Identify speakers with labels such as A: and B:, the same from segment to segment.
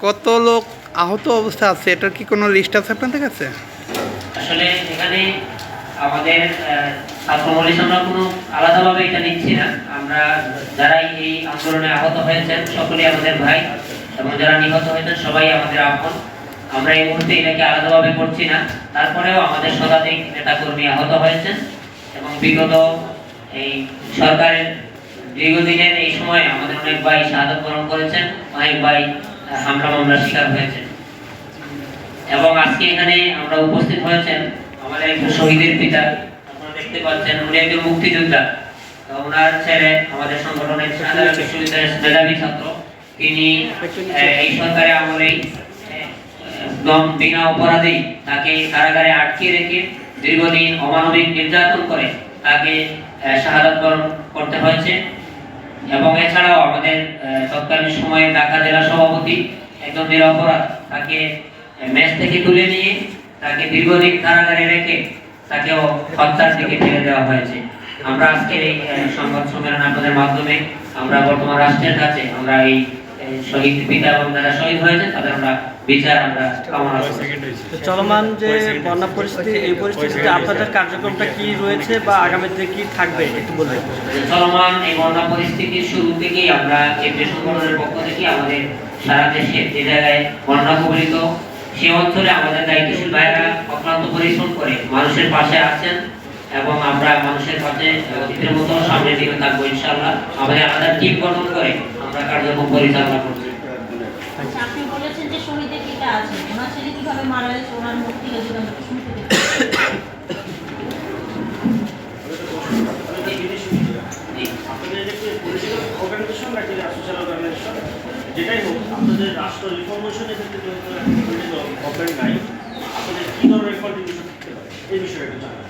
A: কত লোক আহত অবস্থা আছে, এটার কি কোনো লিস্ট আছে আপনাদের কাছে?
B: আসলে এখানে আমাদের ছাত্রমূল্য আমরা কোনো আলাদাভাবে এটা নিচ্ছি না। আমরা যারা এই আন্দোলনে আহত হয়েছেন সকলেই আমাদের ভাই, এবং যারা নিহত হয়েছেন সবাই আমাদের আপন। আমরা এই মুহূর্তে এটাকে আলাদাভাবে করছি না। তারপরেও আমাদের শতাধিক নেতাকর্মী আহত হয়েছেন, এবং বিগত এই সরকারের দীর্ঘদিনের এই সময়ে আমাদের অনেক ভাই শাহাদাত বরণ করেছেন, অনেক ভাই হামলা মামলার শিকার হয়েছেন। এবং আজকে এখানে আমরা উপস্থিত হয়েছেন আমাদের একজন শহীদের পিতা, আপনারা দেখতে পাচ্ছেন উনি একজন মুক্তিযোদ্ধা। ওনার ছেলে আমাদের সংগঠনের সাধারণ বিশ্ববিদ্যালয়ের মেধাবী ছাত্র। তিনি এই সরকারের আমলেই একদম বিনা অপরাধেই তাকে কারাগারে আটকে রেখে দীর্ঘদিন অমানবিক নির্যাতন করে তাকে শাহাদাত বরণ করতে হয়েছে। এবং এছাড়াও আমাদের তৎকালীন সময়ে ঢাকা জেলা সভাপতি একদম নিরপরাধ, তাকে মেস থেকে তুলে নিয়ে তাকে দীর্ঘদিন কারাগারে রেখে তাকেও হত্যার দিকে ঠেলে দেওয়া হয়েছে। আমরা আজকের এই সংবাদ সম্মেলন আপনাদের মাধ্যমে আমরা বর্তমান রাষ্ট্রের কাছে আমরা এই শহীদ পিতা এবং যারা শহীদ হয়েছে তাদের আমরা বিচার আমরা কামনা করছি।
C: চলমান যে বন্যা পরিস্থিতি, এই পরিস্থিতিতে আপনাদের কার্যক্রমটা কি রয়েছে বা আগামীতে কি থাকবে একটু বলবেন?
B: চলমান এই বন্যা পরিস্থিতির শুরু থেকেই আমরা কেন্দ্রীয় সংগঠনের পক্ষ থেকে আমাদের সারা দেশে যে জায়গায় বন্যা কবলিত সেই অঞ্চলে আমাদের দায়িত্বশীল ভাইরা অক্লান্ত পরিশ্রম করে মানুষের পাশে আছেন, এবং আমরা মানুষের পাশে অতীতের মতো সামনের দিকে থাকবো ইনশাআল্লাহ। আমাদের আলাদা টিম গঠন করে আমরা কার্যক্রম পরিচালনা করছি।
D: আপনি বলেছেন যে শহীদের পিতা আছে, ওনার ছেলে কিভাবে মারা গেছে, ওনার মুক্তি যদি আমরা শুনতে পেতে।
E: যেটাই হোক, আপনাদের রাষ্ট্র রিফরমেশনের ক্ষেত্রে যেহেতু গভর্নমেন্ট নাই, আপনাদের কী ধরনের কন্ট্রিবিউশন থাকতে পারে এই বিষয়ে একটু জানান।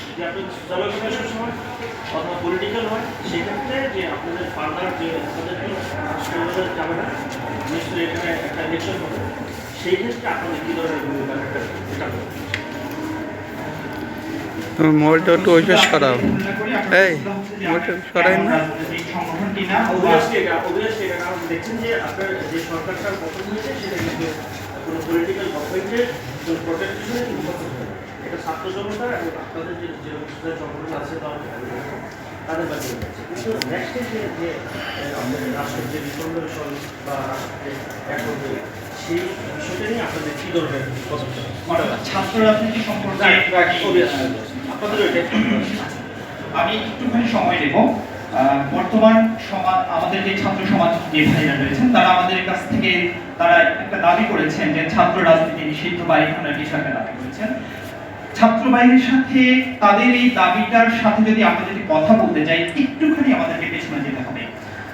E: যদি আপনার জলকমিশন সময় অথবা পলিটিক্যাল হয়, সেক্ষেত্রে যে আপনাদের ফার্দার যে আপনাদের রাষ্ট্র যাবে না, নিশ্চয়ই এখানে একটা ইলেকশন হবে, সেই ক্ষেত্রে আপনাদের কী ধরনের ভূমিকা এটা
A: মোবাইলটা একটু ওইপাশ করাও। এই মোবাইলটা সরাই না।
E: সংগঠনটি না কারণ দেখছেন যে আপনার যে সরকারটার গঠন হয়েছে সেটা কিন্তু কোনো পলিটিক্যাল গভর্নমেন্টের প্রোটেকশনে কিন্তু এটা ছাত্র জনতা এবং আপনাদের যে সংগঠন আছে তাদের বাড়িয়ে যাচ্ছে। কিন্তু নেক্সটে যে আমাদের রাষ্ট্রের যে রিফরমেশন বা এখন সেই বিষয়টা নিয়ে আপনাদের কী ধরনের
F: ছাত্র রাজনীতি সম্পর্কে
E: আপনাদের
F: আমি একটুখানি সময় নেব। বর্তমান সমাজ, আমাদের যে ছাত্র সমাজ যে ভাইরা রয়েছেন তারা আমাদের কাছ থেকে তারা একটা দাবি করেছেন যে ছাত্র রাজনীতি নিষিদ্ধ বা এখানে কিছু একটা দাবি করেছেন। ছাত্র বাহিনীর সাথে তাদের এই দাবিটার সাথে যদি আমরা যদি কথা বলতে যাই, একটুখানি আমাদেরকে পেছনে যেতে হবে।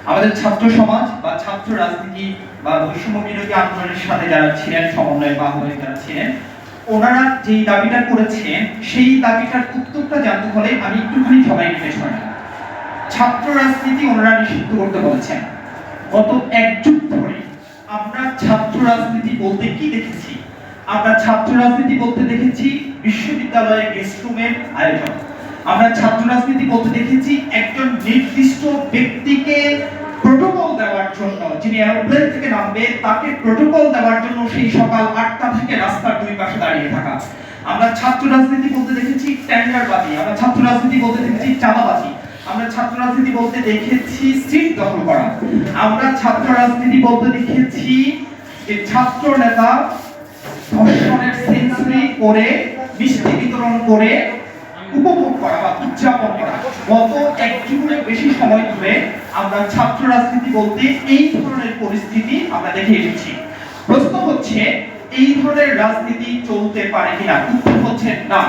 F: আমাদের ছাত্র সমাজ বা ছাত্র রাজনীতি বা বৈষম্য বিরোধী আন্দোলনের সাথে যারা ছিলেন, সমন্বয় বা আহ্বায়ক যারা ছিলেন, ওনারা যেই দাবিটা করেছেন সেই দাবিটার উত্তরটা জানতে হলে আমি একটুখানি সবাইকে পেছনে নেব। ছাত্র রাজনীতি ওনারা নিষিদ্ধ করতে বলেছেন। গত এক যুগ ধরে আমরা ছাত্র রাজনীতি বলতে কি দেখেছি? আমরা ছাত্র রাজনীতি বলতে দেখেছি বিশ্ববিদ্যালয়ের গেস্ট রুমের আয়োজন। আমরা ছাত্র রাজনীতি বলতে দেখেছি একজন নির্দিষ্ট ব্যক্তিকে প্রোটোকল দেওয়ার জন্য, যিনি এরোপ্লেন থেকে নামবে তাকে প্রোটোকল দেওয়ার জন্য সেই সকাল 8টা থেকে রাস্তার দুই পাশে দাঁড়িয়ে থাকা। আমরা ছাত্র রাজনীতি বলতে দেখেছি টেন্ডারবাজি, আমরা ছাত্র রাজনীতি বলতে দেখেছি চাঁদাবাজি, আমরা ছাত্র রাজনীতি বলতে দেখেছি সিট দখল করা, আমরা ছাত্র রাজনীতি বলতে দেখেছি যে ছাত্র নেতা ধর্ষণের সেঞ্চুরি করে মিষ্টি বিতরণ করে উপভোগ করা বা উদযাপন করা। গত এক যুগের বেশি সময় ধরে আমরা ছাত্র রাজনীতি বলতে এই ধরনের পরিস্থিতি আমরা দেখে এসেছি। প্রশ্ন হচ্ছে এই ধরনের রাজনীতি চলতে পারে কিনা? উত্তর হচ্ছে না।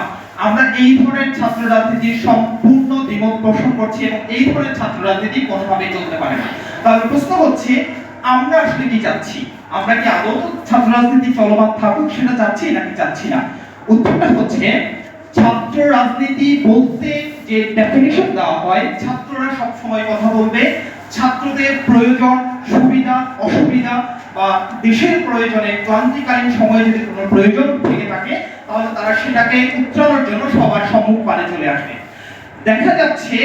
F: আমরা এই ধরনের ছাত্র রাজনীতির সম্পূর্ণ দ্বিমত পোষণ করছি এবং এই ধরনের ছাত্র রাজনীতি কোনোভাবেই চলতে পারে না। তাহলে প্রশ্ন হচ্ছে আমরা আসলে কি চাচ্ছি? আমরা কি আদৌ ছাত্র রাজনীতি চলমান থাকুক সেটা চাচ্ছি নাকি চাচ্ছি না? উত্তরটা হচ্ছে ছাত্র রাজনীতি বলতে যে ডেফিনিশন দেওয়া হয়, ছাত্ররা সব সময় কথা বলবে ছাত্রদের প্রয়োজন, সুবিধা, অসুবিধা বা দেশের প্রয়োজনে ক্লান্তিকালীন সময়ে যদি কোনো প্রয়োজন থেকে থাকে তাহলে তারা সেটাকে উত্তরণের জন্য সবার সম্মুখ পানে চলে আসবে। দেখা যাচ্ছে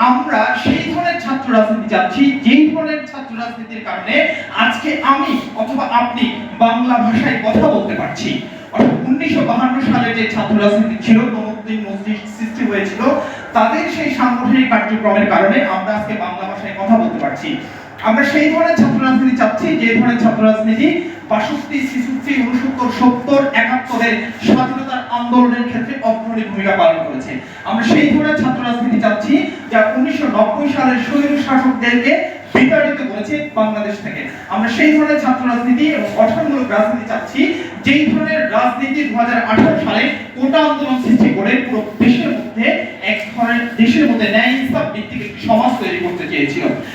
F: আমরা সেই ধরনের ছাত্র রাজনীতি চাচ্ছি যেই ধরনের ছাত্র রাজনীতির কারণে আজকে আমি অথবা আপনি বাংলা ভাষায় কথা বলতে পারছি। অর্থাৎ 1952 সালে যে ছাত্র রাজনীতি ছিল, নতুন মসজিদ সৃষ্টি হয়েছিল, তাদের সেই সাংগঠনিক কার্যক্রমের কারণে আমরা আজকে বাংলা ভাষায় কথা বলতে পারছি। আমরা সেই ধরনের ছাত্র রাজনীতি চাচ্ছি যে ধরনের ছাত্র রাজনীতি 62, 66, 69, 70, 71-এর স্বাধীনতার আন্দোলনের ক্ষেত্রে অগ্রণী ভূমিকা পালন করেছে। আমরা সেই ধরনের ছাত্র রাজনীতি চাচ্ছি যা 1990 সালের স্বৈর শাসকদেরকে বিতাড়িত করেছে বাংলাদেশ থেকে। আমরা সেই ধরনের ছাত্র রাজনীতি এবং গঠনমূলক রাজনীতি চাচ্ছি যেই ধরনের রাজনীতি 2018 সালে কোটা আন্দোলন সৃষ্টি করে পুরো দেশের মধ্যে এক ধরনের দেশের মধ্যে ন্যায় ইনসাফ ভিত্তিক একটি সমাজ তৈরি করতে চেয়েছিল।